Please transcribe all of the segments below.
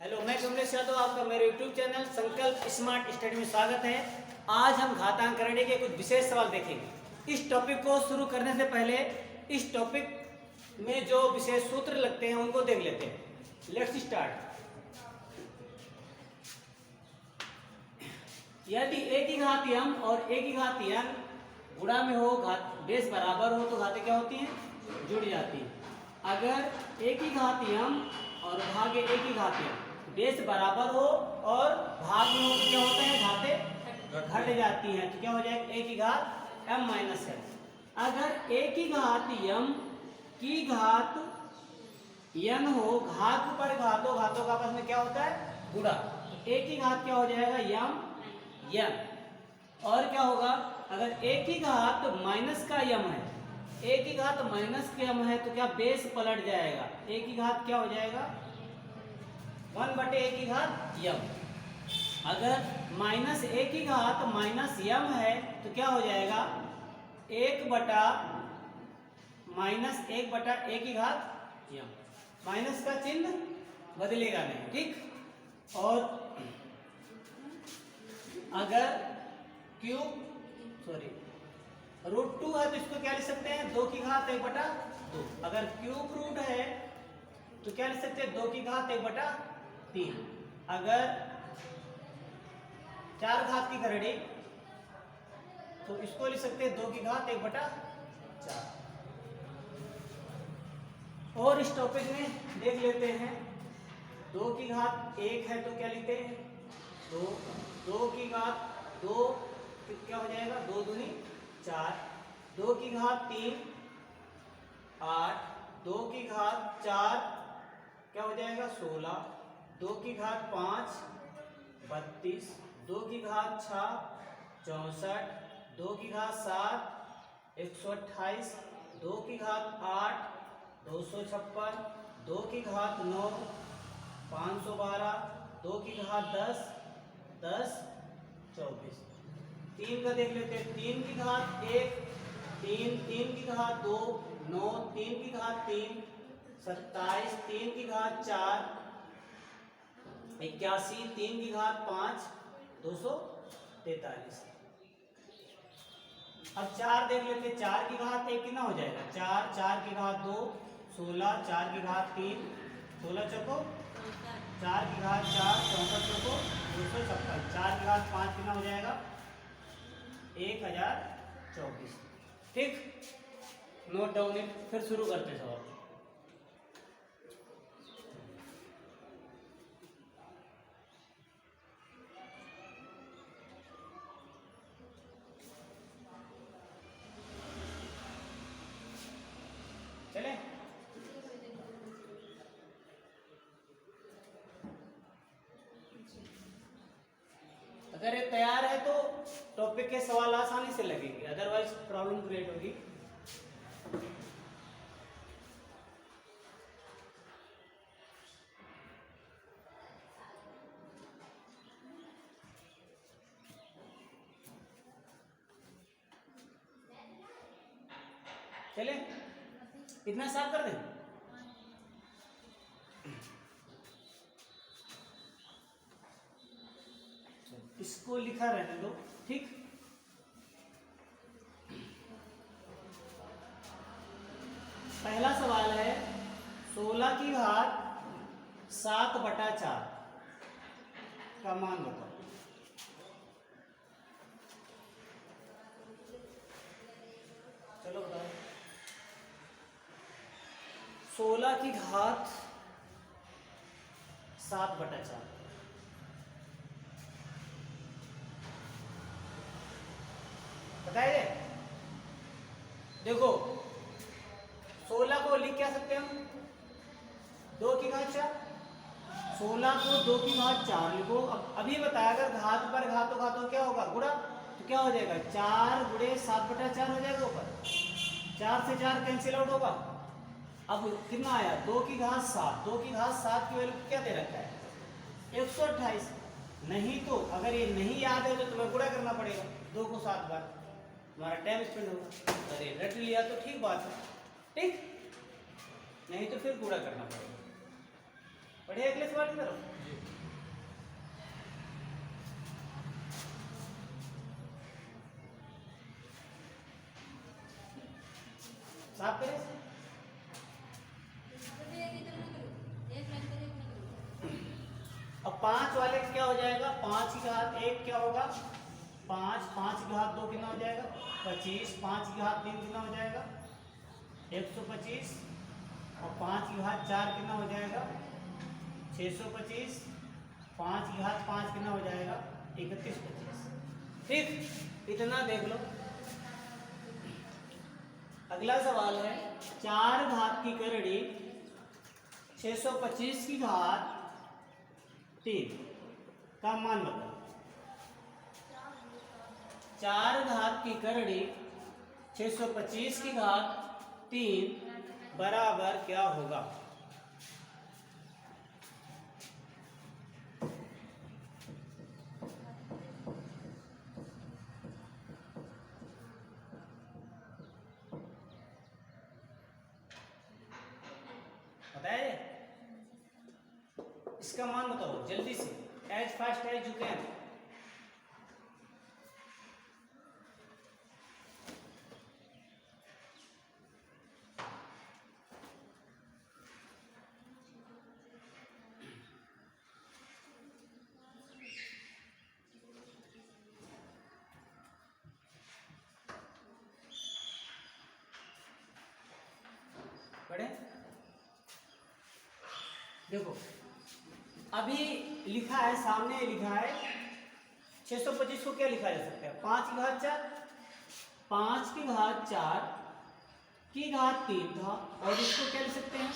Hello, मैं कमलेश यादव, आपका मेरे यूट्यूब चैनल संकल्प स्मार्ट स्टडी में स्वागत है। आज हम घातांक करने के कुछ विशेष सवाल देखेंगे। इस टॉपिक को शुरू करने से पहले इस टॉपिक में जो विशेष सूत्र लगते हैं उनको देख लेते हैं। Let's start. यदि a की घात m और a की घात n गुणा में हो, घात बेस बराबर हो, तो घातें क्या होती हैं? जुड़ जाती हैं। अगर a की घात m और भागे a की घात m बेस बराबर हो और भाग में हो तो क्या होता है? घातें घट जाती हैं। तो क्या हो जाएगा? a की घात m माइनस n। अगर a की घात m की घात n हो, घात पर घातों का आपस में क्या होता है? गुणा। तो a की घात क्या हो जाएगा? m n। और क्या होगा? अगर a की घात माइनस का m है, a की घात माइनस का m है, तो क्या बेस पलट जाएगा? a की घात क्या हो जाएगा? 1/a की घात m। अगर माइनस a की घात माइनस m है तो क्या हो जाएगा? 1/a की घात m। माइनस का चिन्ह बदलेगा नहीं, ठीक। और अगर √2 है तो इसको क्या लिख सकते हैं? 2 की घात 1/2। अगर क्यूब रूट है तो क्या लिख सकते हैं? 2 की घात 1/3। अगर 4 घात की घरड़ी तो इसको लिख सकते हैं 2 की घात 1/4। और इस टॉपिक में देख लेते हैं। 2 की घात 1 है तो क्या लिखते हैं? 2 की घात 2 क्या हो जाएगा? 2 दूनी 4। 2 की घात 3 8। 2 की घात 4 क्या हो जाएगा? 16। 2 की घात 5 32। 2 की घात 6 64। 2 की घात 7 128। 2 की घात 8 256। 2 की घात 9 512। 2 की घात 10 24। 3 का देख लेते हैं। 3 की घात 1 3। 3 की घात 2 9। 3 की घात 3 27। 3 की घात 4 81। 3 की घात 5 243। अब 4 देख लेते हैं। 4 की घात 1 कितना हो जाएगा? 4। 4 की घात 2 16। 4 की घात 3 16 चौको 4 की घात 4 64 चौको 256। 4 की घात 5 कितना हो जाएगा? 1024। ठीक, नोट डाउन इट। फिर शुरू करते सवाल। चले, अगर ये तैयार है तो टॉपिक के सवाल आसानी से लगेंगे, अदरवाइज प्रॉब्लम क्रिएट होगी। चले, इतना साफ कर दें। इसको लिखा रहने दो, ठीक। पहला सवाल है 16 की घात 7/4 का मान बताओ। चलो बताओ। 16 की घात 7/4 बताइए। देखो, 16 को लिख क्या सकते हैं हम? 2 की घात 4। 16 को 2 की घात 4 लिखो। अब अभी बताया, अगर घात पर घातों क्या होगा? गुणा। तो क्या हो जाएगा? 4 गुणे 7/4 हो जाएगा। ऊपर 4 से 4 कैंसिल आउट होगा। अब कितना आया? 2 की घात 7। 2 की घात 7 की वैल्यू क्या दे रखा है? 128। नहीं तो अगर ये नहीं याद है तो तुम्हें गुणा करना पड़ेगा 2 को 7 बार, तुम्हारा टाइम स्पेंड होगा। अरे रट लिया तो ठीक बात है, ठीक, नहीं तो फिर गुणा करना पड़ेगा। बढ़िया अगले सवाल की तरफ। साफ करें इसे। अब 5 वाले का क्या हो जाएगा, 5 की घात 1 क्या होगा 5, 5 की घात 2 कितना हो जाएगा 25, 5 की घात 3 कितना हो जाएगा 125 और 5 की घात 4 कितना हो जाएगा 625, 5 की घात 5 कितना हो जाएगा 3125। ठीक, इतना देख लो। अगला सवाल है 4 घात की करड़ी 625 की घात 3 का मान बताओ। 4 घात की करड़ी 625 की घात 3 बराबर क्या होगा। बताया, इसका मान बताओ जल्दी से, as fast as you can. पढ़े, देखो अभी लिखा है सामने, लिखा है 625 को क्या लिखा जा सकता है 5 की घात 4, 5 की घात 4 की घात 3 था, और इसको क्या लिख सकते हैं,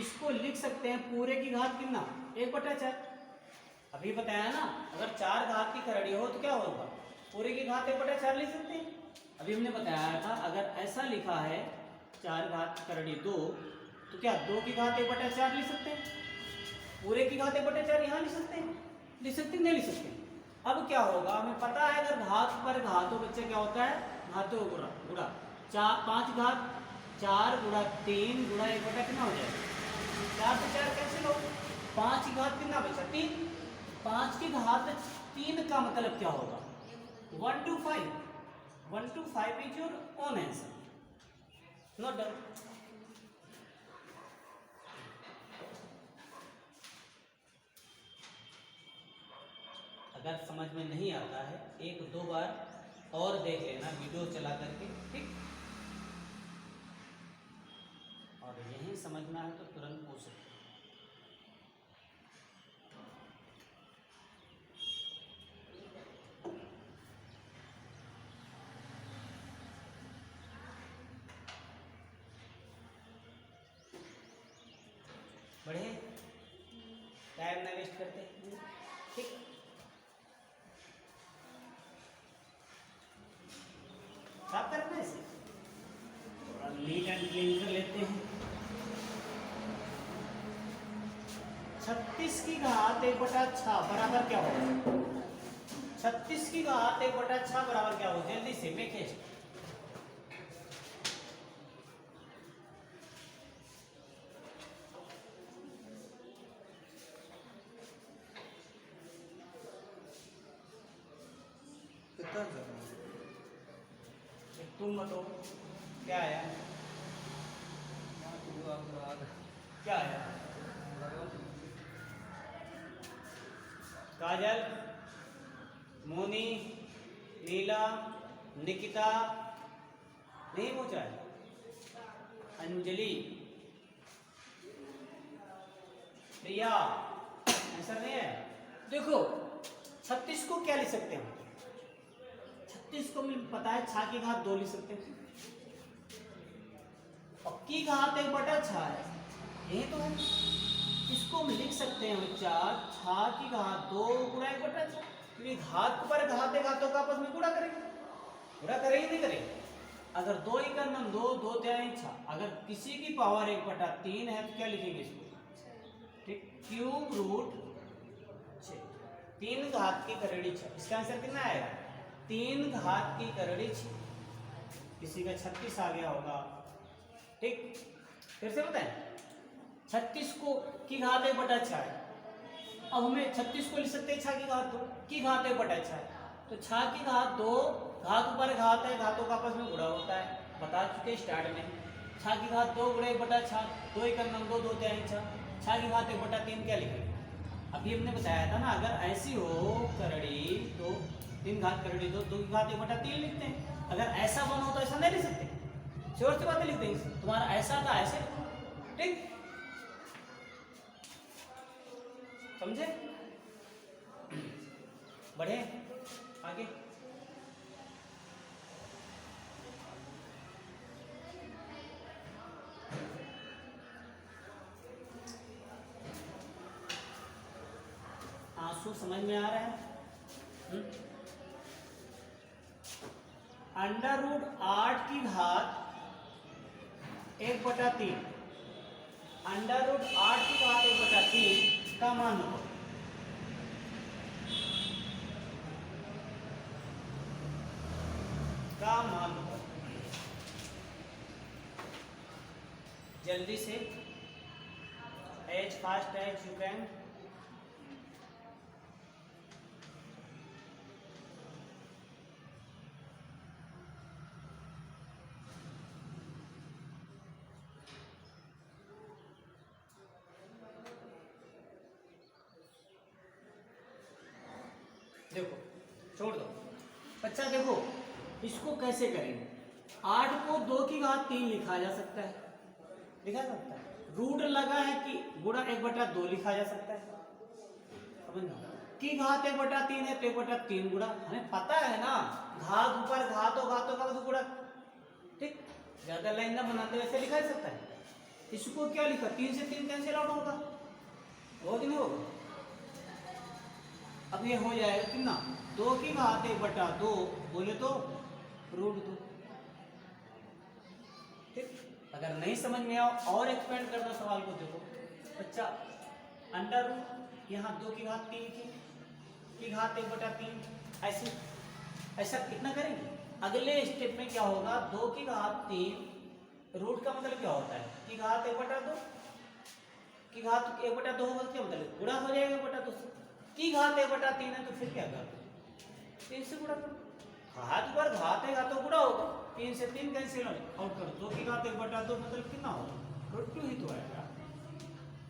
इसको लिख सकते हैं पूरे की घात कितना 1/4। अभी बताया ना, अगर 4 घात की करड़ी हो तो क्या होगा पूरे की घात 1/4 लिख सकते हैं। अभी हमने बताया था अगर ऐसा लिखा है 4 घात करड़ी 2 तो क्या 2 की घात 1/4 लिख सकते हैं, पूरे की घात 1/4 यहाँ लिख सकते हैं, लिख सकते हैं नहीं लिख सकते। अब क्या होगा, हमें पता है अगर घात पर घात हो बच्चे क्या होता है घातों गुणा गुणा 5 घात 4 गुणा 3 गुणा 1/4 कितना हो जाएगा 4 से 4 कैंसिल हो, 5 की घात कितना बचा 3, 5 की घात 3 का मतलब क्या होगा 1 to 5, 1 to 5 is your own answer, not done. अगर समझ में नहीं आता है 1-2 बार और देख लेना वीडियो चला करके, ठीक। और यही समझना है तो तुरंत पूछ सकते हैं। बढ़े, टाइम ना वेस्ट करते, ठीक। साफ करना इसे, थोड़ा नीट एंड क्लीन कर लेते हैं। 36 की घात 1/6 बराबर क्या होगा, 36 की घात 1/6 बराबर क्या होगा, जल्दी से मेक हेस्ट। तुम बताओ क्या आया, क्या आया, काजल, मोनी, नीला, निकिता नहीं पूछा है, अंजलि, प्रिया आंसर नहीं है। देखो 36 को क्या लिख सकते हैं, 36 को मुझे पता है 6 की घात 2 लिख सकते हैं, और की घात 1/6 है, यही तो है। इसको हम लिख सकते हैं बच्चा 6 की घात 2 गुणा 1/6, क्योंकि घात पर घाते घातों का आपस में गुणा करेंगे, गुणा करेंगे नहीं करेंगे। अगर 2 ही करना 2, 2 3 6, अगर किसी की पावर 1/3 है तो क्या लिखेंगे इसको, ठीक, क्यूब रूट 6, 3 घात की करड़ी 6, इसका आंसर कितना आएगा 3 घात की करड़ी 6, किसी का 36 आ गया होगा, ठीक। फिर से बताएं 36 को की घात 1/6 है। अब हमें 36 को लिख सकते हैं 6 की घात 2 की घात 1/6 है। तो 6 की घात 2 घात ऊपर घात है, घातों का आपस में गुणा होता है, बता चुके स्टार्ट में। 6 की घात 2 गुणा 1/6, 2 1 9 2 4 6, 6 की घात 1/3 क्या लिखेंगे? अभी हमने बताया था ना, अगर ऐसी हो करड़ी तो 3 घात करड़ी 2 की घात 1/3 लिखते हैं। अगर ऐसा बना हो तो ऐसा नहीं लिख सकते, श्योर सी बातें लिख देंगे। तुम्हारा ऐसा का ऐसे, ठीक, समझे? बढ़े आगे। आंसू समझ में आ रहा है? √8 की घात 1/3, √8 की घात 1/3 का मान लो। का मान लो जल्दी से, as fast as you can. देखो छोड़ दो बच्चा, देखो इसको कैसे करेंगे। 8 को 2 की घात 3 लिखा जा सकता है, लिखा जा सकता है। रूट लगा है कि गुणा 1/2 लिखा जा सकता है, समझ लो। की घात 1/3 है तो 1/3 गुणा, हमें पता है ना, घात ऊपर घातों घातों का तो गुणा, ठीक। ज्यादा लाइन ना बनाते वैसे लिखा जा सकता है। इसको क्या लिखा, 3 से 3 कैंसिल आउट होगा, हो कि नहीं होगा? अब ये हो जाएगा कितना, 2 की घात 1/2 बोले तो √2, ठीक। अगर नहीं समझ में आओ और एक्सपेंड करना सवाल को, देखो बच्चा, अंडर रूट यहाँ 2 की घात 3 की घात 1/3, ऐसे ऐसा कितना करेंगे। अगले स्टेप में क्या होगा, 2 की घात 3, रूट का मतलब क्या होता है, की घात 1/2, की घात 1/2 होगा क्या मतलब गुणा हो जाएगा 1/2 से। की घात 1/3 है तो फिर क्या कर, 3 से गुणा करो, घात पर घात है घातों गुणा होगा, 3 से 3 कैंसिल आउट करो, 2 की घात 1/2 मतलब कितना होगा, √2 ही तो आएगा।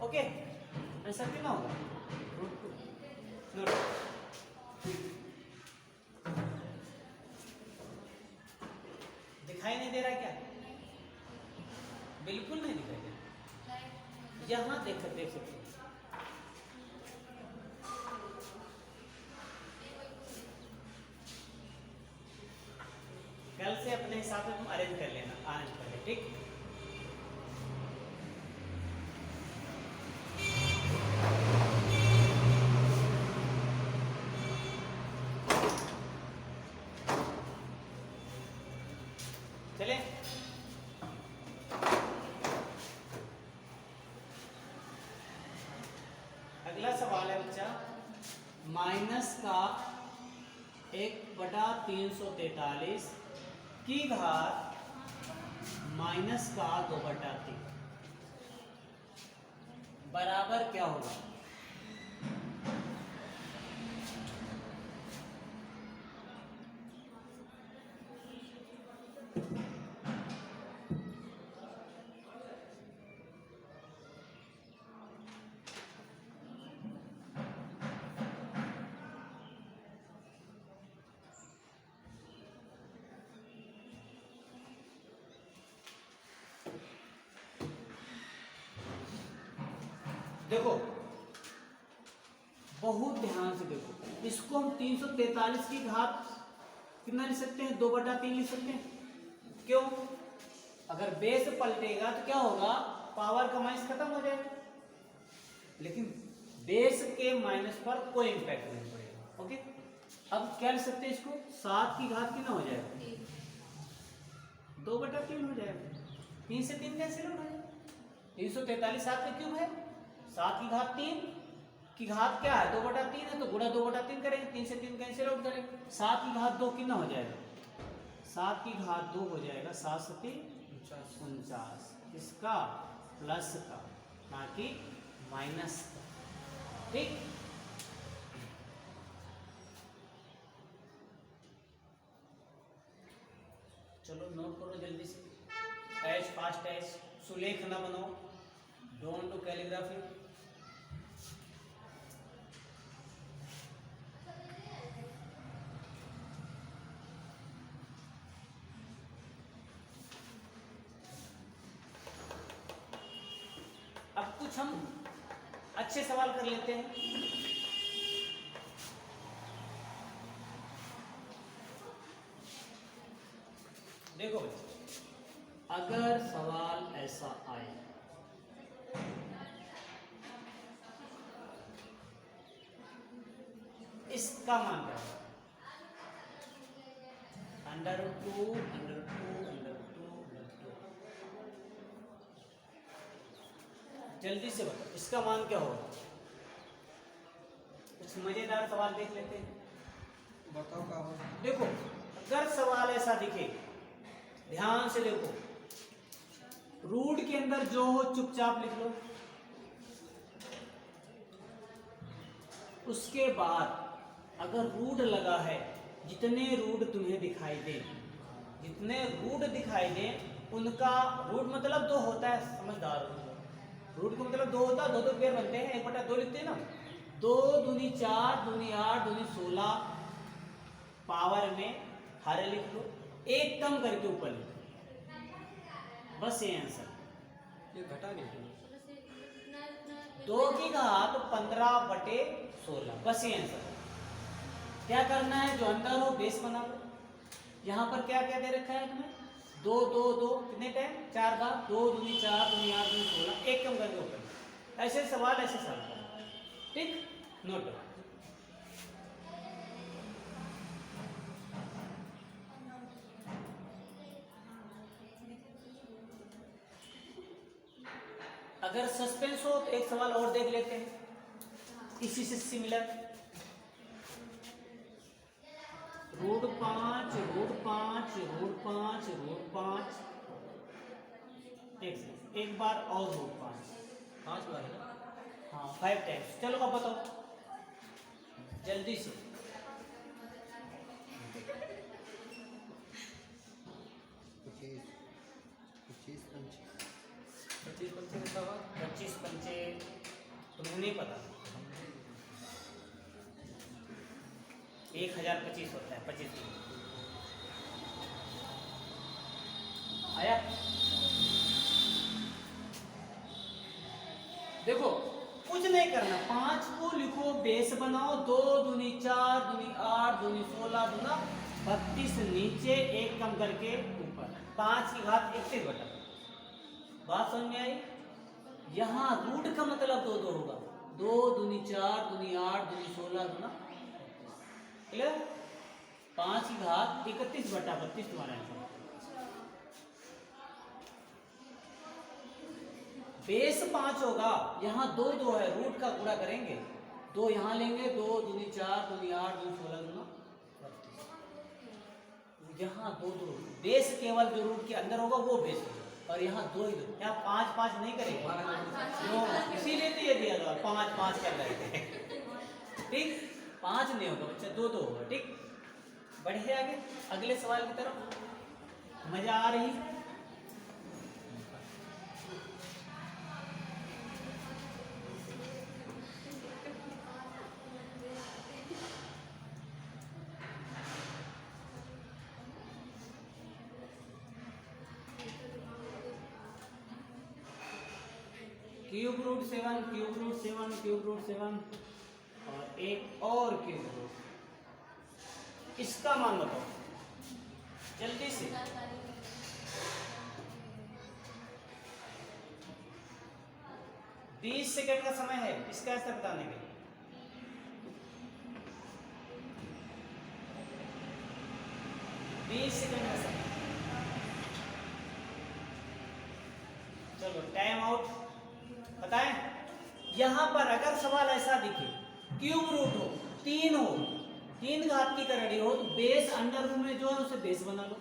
ओके, ऐसा कितना होगा, √2। दिखाई नहीं दे रहा क्या? बिल्कुल नहीं दिखाई दे रहा, यहाँ देख सकते हैं। कल से अपने हिसाब से तुम अरेंज कर लेना आने से पहले, ठीक। चले, अगला सवाल है बच्चा, माइनस का 1/343 की घात माइनस का 2/3 बराबर क्या होगा। देखो बहुत ध्यान से देखो, इसको हम 343 की घात कितना लिख सकते हैं, 2/3 लिख सकते हैं। क्यों, अगर बेस पलटेगा तो क्या होगा, पावर का माइनस खत्म हो जाएगा, लेकिन बेस के माइनस पर कोई इंपैक्ट नहीं पड़ेगा। ओके, अब क्या लिख सकते हैं इसको, 7 की घात कितना हो जाएगा, 2/3 हो जाएगा, 3 से 3 कैंसिल हो जाएगा, 343 7 का क्यूब है, 7 की घात 3 की घात क्या है, 2/3 है तो गुणा 2/3 करेंगे, 3 से 3 कैंसिल आउट करेंगे, 7 की घात 2 कितना हो जाएगा, 7 की घात 2 हो जाएगा 7 7 49, इसका प्लस का ना कि माइनस। ठीक, चलो नोट करो जल्दी से, एज फास्ट एज, सुलेख ना बनाओ, डोंट डू कैलीग्राफी। अब कुछ हम अच्छे सवाल कर लेते हैं। देखो बच्चे, अगर सवाल ऐसा आए, इसका मान क्या है, √2 √2 √2। जल्दी से बताओ इसका मान क्या होगा। कुछ मजेदार सवाल देख लेते हैं। बताओ क्या होगा। देखो, अगर सवाल ऐसा दिखे, ध्यान से देखो, रूट के अंदर जो हो चुपचाप लिख लो, उसके बाद अगर रूट लगा है, जितने रूट तुम्हें दिखाई दे, जितने रूट दिखाई दे उनका, रूट मतलब दो होता है, समझदार हो, रूट का मतलब दो होता है, दो दो पेयर बनते हैं, 1/2 लिखते हैं ना, 2 दूनी 4 दूनी 8 दूनी 16 पावर में हर लिख लो, एक कम करके ऊपर लिख लो, बस ये आंसर। ये घटा नहीं, 2 की घात 15/16, बस ये आंसर। क्या करना है, जो अंदर हो बेस बना लो। यहाँ पर क्या क्या दे रखा है तुम्हें, 2 2 2 कितने टाइम, 4 बार, 2 दूनी 4 दूनी 8 दूनी 16, एक कम करके ऊपर। ऐसे सवाल ऐसे सवाल करो, ठीक, नोट। अगर सस्पेंस हो तो एक सवाल और देख लेते हैं इसी से सिमिलर। √5 √5 √5 √5, एक बार और √5, 5 बार है ना। हाँ 5 टाइम्स। चलो अब बताओ जल्दी से, 25 पंचे 25 पंचे तुम्हें नहीं पता, 1025 होता है 25 आया। देखो कुछ नहीं करना, 5 को लिखो, बेस बनाओ, 2 दूनी 4 दूनी 8 दूनी 16 दूना 32, नीचे एक कम करके ऊपर, 5 की घात 31 बटा। बात समझ में आई। यहाँ रूट का मतलब 2 2 होगा, 2 दूनी 4 दूनी 8 दूनी 16 दूना, क्लियर, 5 की घात 31 बटा 32 तुम्हारा आंसर। बेस 5 होगा, यहाँ 2 2 है, रूट का गुणा करेंगे, 2 यहाँ लेंगे, 2 दूनी 4 दूनी 8 दूनी 16 दूना 32, यहाँ 2 2, बेस केवल जो रूट के अंदर होगा वो बेस होगा, और यहाँ 2 ही 2, यहाँ 5 5 नहीं करेंगे, इसीलिए तो ये दिया था 5 5 कर रहे थे, ठीक, 5 नहीं होगा बच्चा, 2 2 होगा, ठीक। बढ़े आगे अगले सवाल की तरफ, मजा आ रही। Cube root 7 cube root 7 cube root 7 और एक और क्यूब रूट, इसका मान बताओ जल्दी से। बीस सेकेंड का समय है इसका आंसर बताने के लिए। सेकेंड का समय, चलो टाइम आउट। बताएं, यहां पर अगर सवाल ऐसा दिखे, क्यूब रूट हो, 3 हो, 3 घात की करड़ी हो, तो बेस अंडर रूट में जो है उसे बेस बना लो,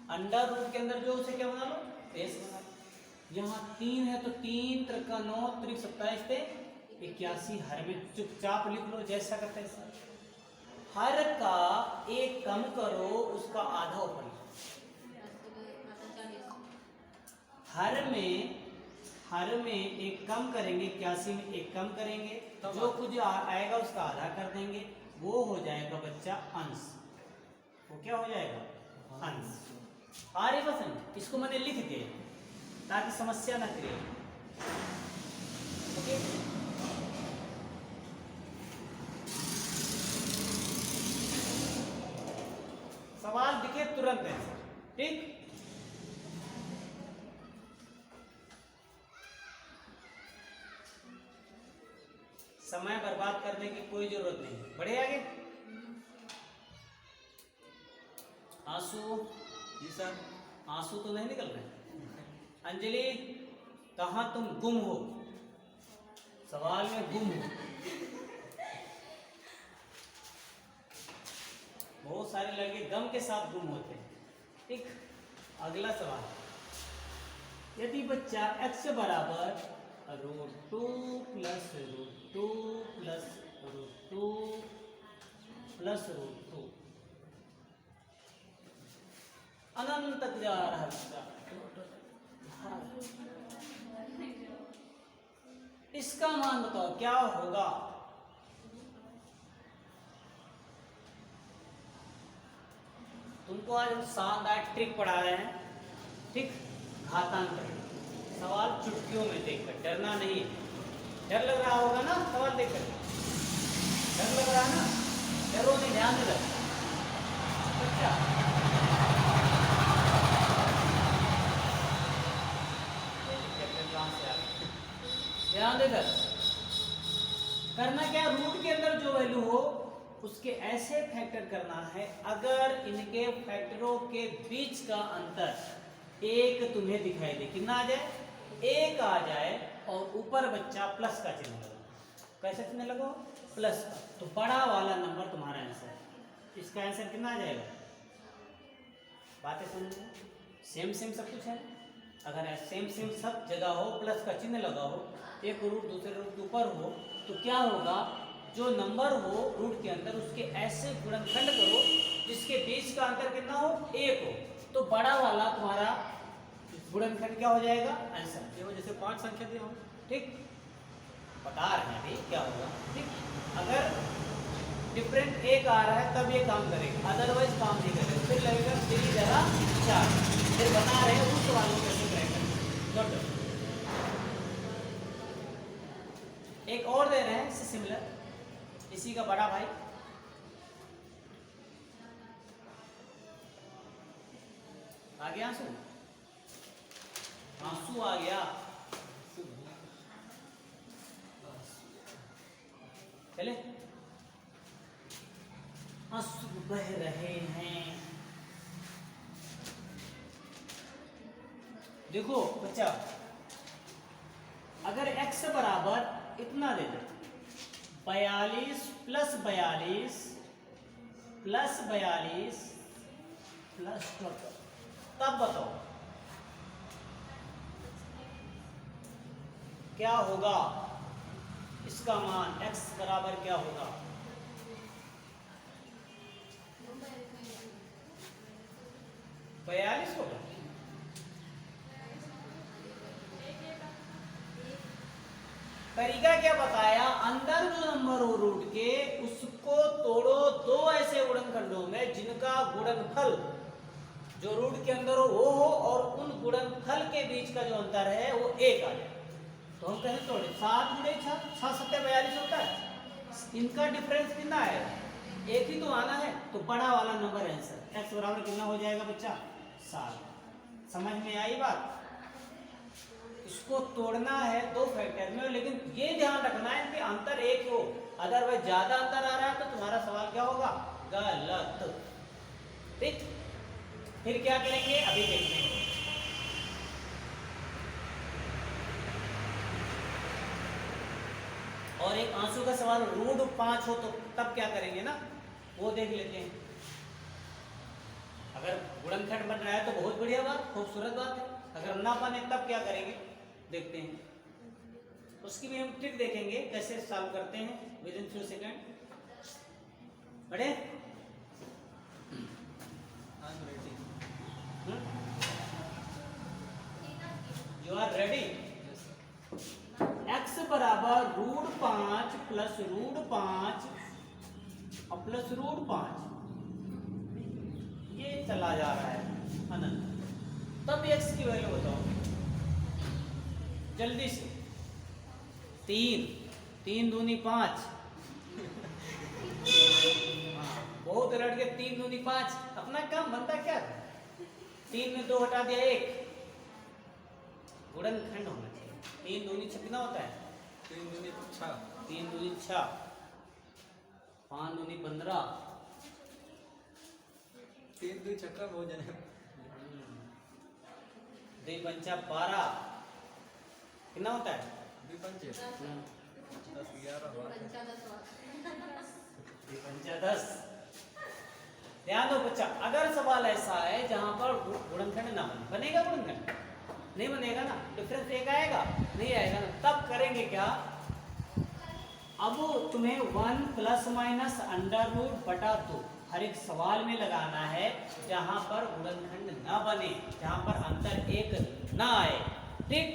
अंडर रूट के अंदर जो उसे क्या बना लो, बेस बना लो। यहाँ 3 है तो 3 त्रिका 9 त्रिक 27 पे 81। हर में चुपचाप लिख लो जैसा करते हैं। हर का एक कम करो, उसका आधा ऊपर लिखो। हर में एक कम करेंगे, 81 में एक कम करेंगे, जो कुछ आएगा उसका आधा कर देंगे, वो हो जाएगा बच्चा अंश। वो क्या हो जाएगा? अंश। आ रही पसंद? इसको मैंने लिख दिया ताकि समस्या ना क्रिएट। ओके, सवाल दिखे तुरंत आंसर। ठीक, समय बर्बाद करने की कोई जरूरत नहीं। बढ़े आगे। आंसू? जी सर। आंसू तो नहीं निकल रहे। अंजलि, कहाँ तुम गुम हो? सवाल में गुम हो। बहुत सारे लड़के गम के साथ गुम होते हैं। ठीक, अगला सवाल। यदि बच्चा x बराबर √2 प्लस √2 प्लस √2 प्लस √2 अनंत तक जा रहा है, इसका मान बताओ क्या होगा? तुमको आज हम शानदार ट्रिक पढ़ा रहे हैं। ठीक, घातांक। सवाल चुटकियों में देखकर, डरना नहीं। डर लग रहा होगा ना सवाल देखकर? डर लग रहा है ना? डरो नहीं, ध्यान दे। अच्छा, ध्यान देकर करना क्या? रूट के अंदर जो वैल्यू हो उसके ऐसे फैक्टर करना है अगर इनके फैक्टरों के बीच का अंतर एक तुम्हें दिखाई दे। कितना आ जाए? एक आ जाए और ऊपर बच्चा प्लस का चिन्ह लगाओ। कैसे चिन्ह लगाओ? प्लस का। तो बड़ा वाला नंबर तुम्हारा आंसर। इसका आंसर कितना आ जाएगा? बातें समझ? सेम सेम सब कुछ है। अगर सेम सेम सब जगह हो, प्लस का चिन्ह लगा हो, एक रूट दूसरे रूट के ऊपर हो, तो क्या होगा? जो नंबर हो रूट के अंदर उसके ऐसे गुणनखंड करो जिसके बीच का अंतर कितना हो? एक हो। तो बड़ा वाला तुम्हारा गुणनखंड क्या हो जाएगा? आंसर। ये जैसे 5 संख्या दी हो। ठीक, बता रहे हैं अभी क्या होगा। ठीक, अगर डिफरेंट एक आ रहा है तब ये काम करेगा, अदरवाइज काम नहीं करेगा। फिर लगेगा 3 जरा 4। फिर बता रहे हैं उस वालों कैसे करेगा। एक और दे रहे हैं इससे सिमिलर, इसी का बड़ा भाई। आ गया आंसू? आंसू आ गया। चले, आंसू बह रहे हैं। देखो बच्चा, अगर x बराबर इतना दे दे, 42 प्लस 42 प्लस 42 प्लस 14, तब बताओ क्या होगा? इसका मान x बराबर क्या होगा? बयालीस होगा। तरीका क्या बताया? अंदर जो नंबर हो रूट के उसको तोड़ो दो ऐसे गुणनखंडों में जिनका गुणनफल जो रूट के अंदर हो वो हो और उन गुणनफल के बीच का जो अंतर है वो एक आ जाए। तो हम कहें तोड़े 7 गुणे 6, 6 7 42 होता है। इनका डिफरेंस कितना है? एक ही तो आना है। तो बड़ा वाला नंबर आंसर x बराबर कितना हो जाएगा बच्चा? 7। समझ में आई बात? इसको तोड़ना है दो फैक्टर में, लेकिन ये ध्यान रखना है कि अंतर एक हो, अदरवाइज ज्यादा अंतर आ रहा है तो तुम्हारा सवाल क्या होगा? गलत। ठीक, फिर क्या करेंगे अभी देखते हैं। और एक आंसू का सवाल √5 हो तो तब क्या करेंगे ना, वो देख लेते हैं। अगर गुणनखंड बन रहा है तो बहुत बढ़िया बात, खूबसूरत बात है, अगर ना बने तब क्या करेंगे देखते हैं, उसकी भी हम ट्रिक देखेंगे कैसे सॉल्व करते हैं विद इन फ्यू सेकेंड। बड़े I am ready. You are ready. Yes sir. x बराबर √5 प्लस √5 और प्लस √5 ये चला जा रहा है अनंत। तब x की वैल्यू बताओ जल्दी से। 3 दूनी 5। बहुत रट के 3 दूनी 5 अपना काम बनता क्या? 3 में 2 हटा दिया 1, गुणनखंड होना चाहिए। 3 दूनी 6 कितना होता है? 3 दूनी 6। 3 दूनी 6, 5 दूनी 15, 3 दूनी चक्कर हो जाने। 2 पंचा 12 कितना होता है? 2 पंचे 10 11 2 पंचा 10। ध्यान दो बच्चा, अगर सवाल ऐसा है जहां पर गुणनखंड ना बने, बनेगा गुणनखंड? नहीं बनेगा ना, डिफरेंस एक आएगा नहीं आएगा ना, तब करेंगे क्या? अब तुम्हें 1 प्लस माइनस अंडर रूट बटा 2 हर एक सवाल में लगाना है जहां पर गुणनखंड ना बने, जहां पर अंतर एक ना आए, ठीक?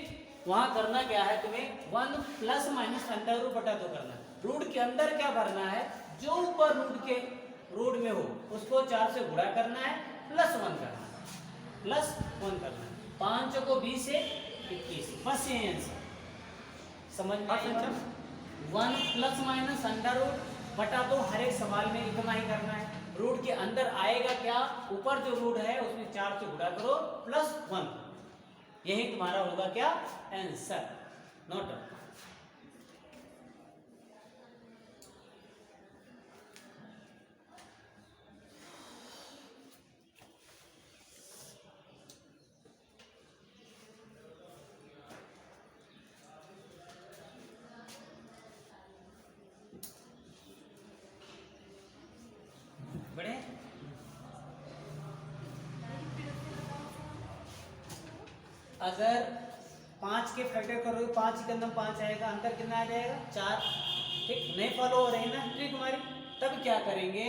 वहां करना क्या है तुम्हें? 1 प्लस माइनस अंडर रूट बटा 2 करना है। रूट के अंदर क्या भरना है? जो ऊपर रूट में हो उसको 4 से गुणा करना है, प्लस 1 करना है, प्लस 1 करना है। 5 को 20 से 21, बस ये आंसर समझ में आया? 1 प्लस माइनस अंडर रूट बटा 2 हर एक सवाल में इतना ही करना है। रूट के अंदर आएगा क्या? ऊपर जो रूट है उसमें 4 से गुणा करो, प्लस 1। यही तुम्हारा होगा क्या? आंसर। Note down. बड़े अगर 5 के फैक्टर करोगे 5 के अंदर 5 आएगा, अंतर कितना आ जाएगा? 4। ठीक, नहीं फॉलो हो रही ना ट्रिक हमारी? तब क्या करेंगे?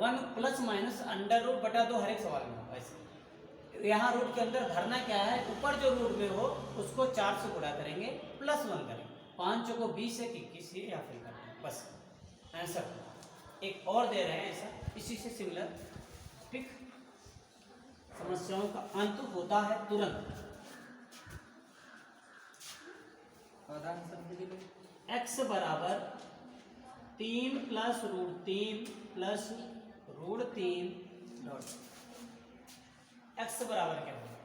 1 प्लस माइनस अंडर रूट बटा 2 हर एक सवाल में ऐसे। यहाँ रूट के अंदर भरना क्या है? ऊपर जो रूट में हो उसको 4 से गुणा करेंगे, प्लस 1 करेंगे। 5 को 20 से 21 से या फिर करेंगे, बस आंसर। एक और दे रहे हैं ऐसा इसी से सिमिलर, ठीक? समस्याओं का अंत होता है तुरंत। x बराबर 3 प्लस √3 प्लस √3 डॉट x बराबर क्या होगा?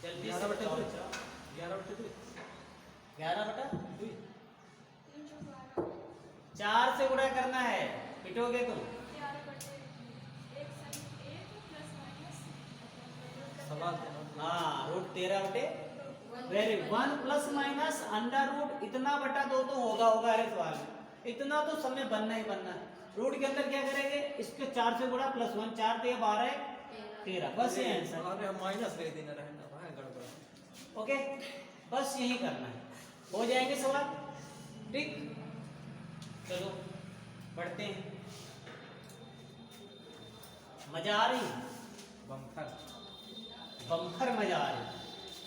जल्दी से बताओ। 11 बटा 2 4 से गुणा करना है, पिटोगे तुम। हाँ, रूट 13 बटे वेरी 1 प्लस माइनस अंडर रूट इतना बटा 2 तो होगा हर एक सवाल में। इतना तो समय बनना ही बनना है। रूट के अंदर क्या करेंगे? इसके 4 से गुणा, प्लस 1, 4 × 12 13, बस ये आंसर। अरे माइनस ले देना रहना भाई, गड़बड़। ओके, बस यही करना है, हो जाएंगे सवाल, ठीक? चलो पढ़ते हैं। मजा आ रही है? बम्पर बम्पर मजा आ रही है,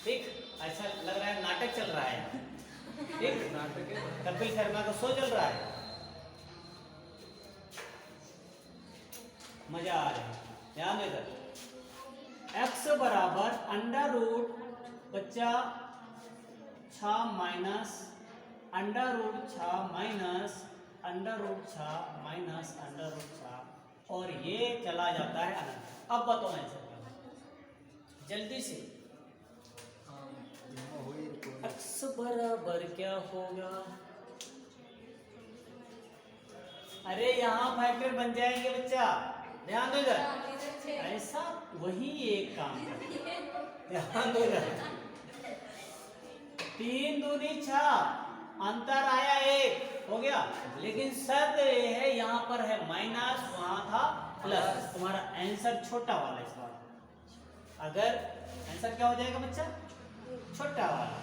ठीक? ऐसा लग रहा है नाटक चल रहा है, ठीक? नाटक है। कपिल शर्मा का शो चल रहा है, मजा आ रहा है। ध्यान दो इधर। x बराबर अंडर रूट बच्चा 6 minus under root 6 minus under root 6 minus under root 6 और ये चला जाता है अनंत। अब बताओ आंसर क्या? जल्दी से। x बराबर क्या होगा? अरे यहाँ फैक्टर बन जाएंगे बच्चा, ध्यान दो इधर। ऐसा वही एक काम कर, ध्यान दो इधर। 3 दूनी 6, अंतर आया 1, हो गया। लेकिन शर्त ये है यहाँ पर है माइनस, वहां था प्लस। तुम्हारा आंसर छोटा वाला इस बार, अगर आंसर क्या हो जाएगा बच्चा, छोटा वाला।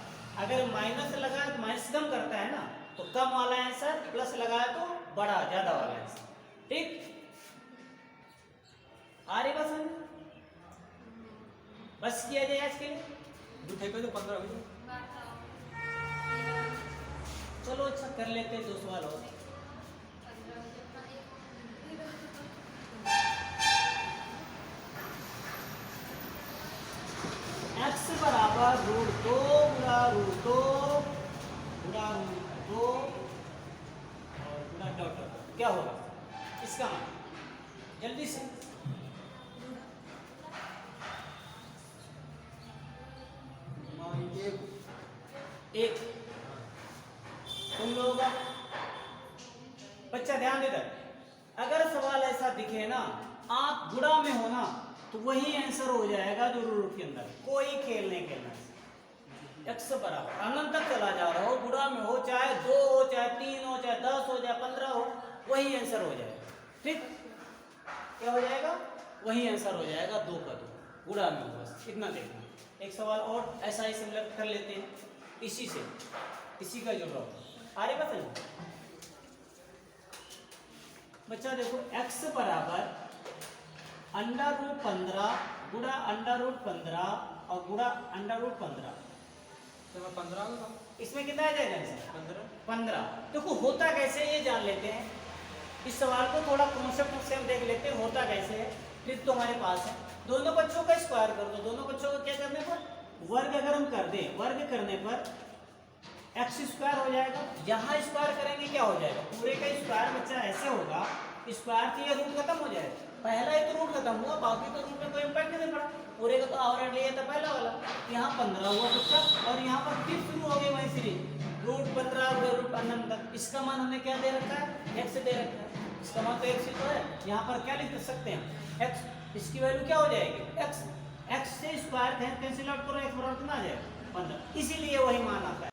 अगर माइनस लगाए तो माइनस कम करता है ना, तो कम वाला आंसर, प्लस लगाए तो बड़ा ज्यादा वाला आंसर। ठीक, आ रही बात समझ? बस किया जाए आज के लिए। दूठे पे तो 15 हुई। चलो अच्छा कर लेते हैं 2 सवाल और। x बराबर √2 गुणा √2 गुणा √2 और गुणा डॉट डॉट, क्या होगा इसका मान? जल्दी से एक तुम लोगों का बच्चा ध्यान देता। अगर सवाल ऐसा दिखे ना, आप गुणा में हो ना, तो वही आंसर हो जाएगा जो रूट के अंदर, कोई खेल नहीं खेलना। x बराबर अनंत तक चला जा रहा हो, गुणा में हो, चाहे 2 हो, चाहे 3 हो, चाहे 10 हो, चाहे 15 हो, वही आंसर हो जाएगा। ठीक, क्या हो जाएगा? वही आंसर हो जाएगा 2 का 2, गुणा में हो, बस इतना देखना। एक सवाल और ऐसा ही सिमिलर कर लेते हैं, इसी से, इसी का जुड़ रहा। अरे बताइए बच्चा, देखो x बराबर √15 गुणा √15 और गुणा √15, तो मैं 15 होगा। इसमें कितना आ जाएगा आंसर? 15। देखो होता कैसे ये जान लेते हैं। इस सवाल को थोड़ा कॉन्सेप्ट से हम देख लेते हैं, होता कैसे है। फिर तुम्हारे पास है, दोनों बच्चों का स्क्वायर कर दो। दोनों बच्चों को क्या करने पर, वर्ग अगर हम कर दें, वर्ग करने पर x² हो जाएगा। यहाँ स्क्वायर करेंगे क्या हो जाएगा, पूरे का स्क्वायर बच्चा ऐसे होगा, स्क्वायर थी, रूट खत्म हो जाएगा। पहला ही तो रूट खत्म हुआ, बाकी तो रूट में कोई इम्पैक्ट नहीं पड़ा। पूरे का तो आवरण लिया था पहला वाला, यहाँ 15 हुआ बच्चा, और यहाँ पर फिर शुरू हो गई वही सीरीज, √15 √, अनंत तक। इसका मान हमें क्या दे रखा है, x दे रखा है। इसका मान तो x ही तो है। यहाँ पर क्या लिख सकते हैं, x, इसकी वैल्यू क्या हो जाएगी, x से स्क्वायर कैंसिल आउट करो, x बराबर कितना आ जाएगा, 15। इसीलिए वही मान आता है।